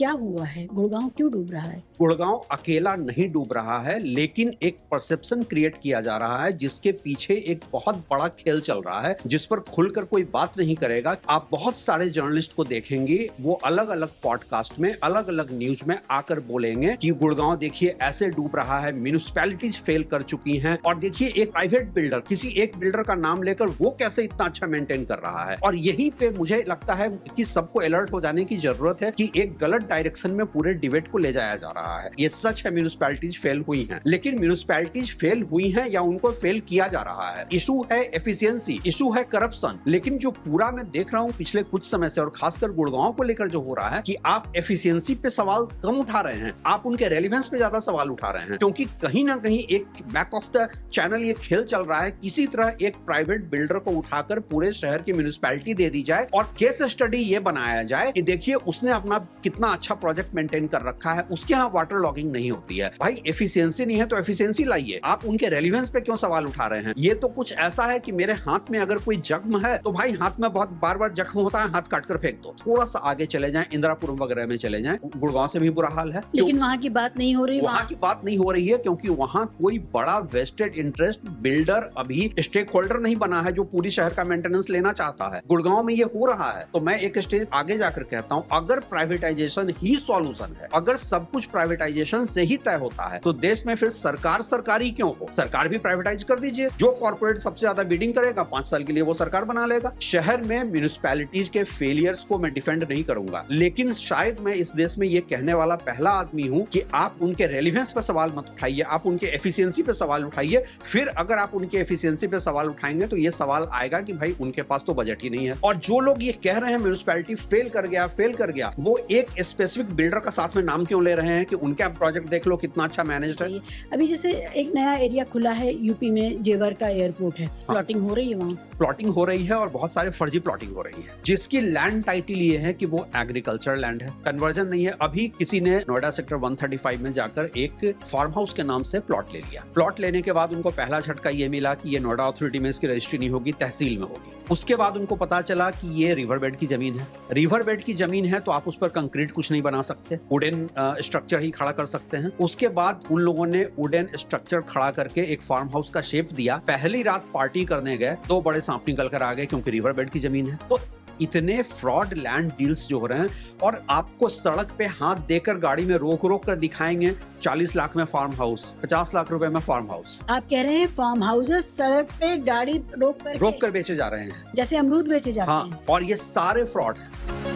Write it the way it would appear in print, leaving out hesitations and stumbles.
क्या हुआ है? गुड़गांव क्यों डूब रहा है? गुड़गांव अकेला नहीं डूब रहा है, लेकिन एक परसेप्शन क्रिएट किया जा रहा है जिसके पीछे एक बहुत बड़ा खेल चल रहा है, जिस पर खुलकर कोई बात नहीं करेगा। आप बहुत सारे जर्नलिस्ट को देखेंगे, वो अलग अलग पॉडकास्ट में, अलग अलग न्यूज में आकर बोलेंगे कि गुड़गांव देखिए ऐसे डूब रहा है, म्यूनिसिपैलिटीज फेल कर चुकी हैं, और देखिए एक प्राइवेट बिल्डर, किसी एक बिल्डर का नाम लेकर वो कैसे इतना अच्छा मेंटेन कर रहा है। और यहीं पे मुझे लगता है कि सबको अलर्ट हो जाने की जरूरत है कि एक गलत डायरेक्शन में पूरे डिबेट को ले जाया जा रहा है। ये सच है, म्यूनिसिपैलिटीज फेल हुई हैं, लेकिन म्यूनिसिपैलिटीज फेल हुई हैं या उनको फेल किया जा रहा है। इशू है एफिशिएंसी, इशू है करप्शन। लेकिन जो पूरा मैं देख रहा हूं पिछले कुछ समय से, और खासकर गुड़गांव को लेकर जो हो रहा है कि आप एफिशिएंसी पे सवाल कम उठा रहे हैं, आप उनके रेलिवेंस पे ज्यादा सवाल उठा रहे हैं, क्योंकि कहीं ना कहीं एक बैक ऑफ द चैनल ये खेल चल रहा है। किसी तरह एक प्राइवेट बिल्डर को उठाकर पूरे शहर की म्यूनिसिपैलिटी दे दी जाए और केस स्टडी ये बनाया जाए कि देखिए उसने अपना कितना अच्छा प्रोजेक्ट मेंटेन कर रखा है, उसके यहाँ वाटर लॉगिंग नहीं होती है। भाई एफिशिएंसी नहीं है तो एफिशिएंसी लाइए, आप उनके रेलिवेंस पे क्यों सवाल उठा रहे हैं? ये तो कुछ ऐसा है कि मेरे हाथ में अगर कोई जख्म है तो भाई हाथ में बहुत बार बार जख्म होता है, हाथ काट कर फेंक दो। थोड़ा सा आगे चले जाएं, इंदिरापुरम वगैरह में चले जाएं, गुड़गांव से भी बुरा हाल है। लेकिन वहाँ की बात नहीं हो रही। वहाँ की बात नहीं हो रही है क्योंकि वहाँ कोई बड़ा वेस्टेड इंटरेस्ट बिल्डर अभी स्टेक होल्डर नहीं बना है जो पूरी शहर का मेंटेनेंस लेना चाहता है। गुड़गांव में ये हो रहा है। तो मैं एक स्टेज आगे जाकर कहता हूँ, अगर प्राइवेटाइजेशन ही सॉल्यूशन है, अगर सब कुछ प्राइवेटाइजेशन से ही तय होता है, तो देश में फिर सरकार सरकारी क्यों हो? सरकार भी प्राइवेटाइज कर दीजिए। जो कॉर्पोरेट सबसे ज्यादा बिडिंग करेगा 5 साल के लिए वो सरकार बना लेगा। शहर में म्यूनिसिपैलिटीज के फेलियर्स को मैं डिफेंड नहीं करूंगा, लेकिन शायद मैं इस देश में ये कहने वाला पहला आदमी हूं कि आप उनके रेलिवेंस पे सवाल मत उठाइए, आप उनके एफिशिएंसी पे सवाल उठाइए। फिर अगर आप उनके एफिशिएंसी पे सवाल उठाएंगे तो ये सवाल आएगा कि भाई उनके पास तो बजट ही नहीं है। और जो लोग ये कह रहे हैं म्यूनिसिपैलिटी फेल कर गया, वो एक स्पेसिफिक बिल्डर का साथ में नाम क्यों ले रहे हैं कि उनका प्रोजेक्ट देख लो कितना अच्छा मैनेज्ड है। अभी जैसे एक नया एरिया खुला है यूपी में, जेवर का एयरपोर्ट है, प्लॉटिंग हो रही है वहाँ। प्लॉटिंग हो रही है और बहुत सारे फर्जी प्लॉटिंग हो रही है, जिसकी लैंड टाइटल ये है कि वो एग्रीकल्चर लैंड है, कन्वर्जन नहीं है। अभी किसी ने नोएडा सेक्टर 135 में जाकर एक फार्म हाउस के नाम से प्लॉट ले लिया। प्लॉट लेने के बाद उनको पहला झटका ये मिला कि ये नोएडा अथॉरिटी में इसकी रजिस्ट्री नहीं होगी, तहसील में होगी। उसके बाद उनको पता चला कि ये रिवर बेड की जमीन है। रिवर बेड की जमीन है तो आप उस पर कंक्रीट कुछ नहीं बना सकते, वुडन स्ट्रक्चर ही खड़ा कर सकते हैं। उसके बाद उन लोगों ने वुडन स्ट्रक्चर खड़ा करके एक फार्म हाउस का शेप दिया। पहली रात पार्टी करने गए, 2 बड़े सांप निकल कर आ गए क्योंकि रिवर बेड की जमीन है। तो इतने फ्रॉड लैंड डील्स जो हो रहे हैं, और आपको सड़क पे हाथ देकर गाड़ी में रोक कर दिखाएंगे 40 लाख में फार्म हाउस, 50 लाख रुपए में फार्म हाउस। आप कह रहे हैं फार्म हाउसेस सड़क पे गाड़ी रोक कर बेचे जा रहे हैं, जैसे अमरूद बेचे जाते हैं। हाँ, और ये सारे फ्रॉड हैं।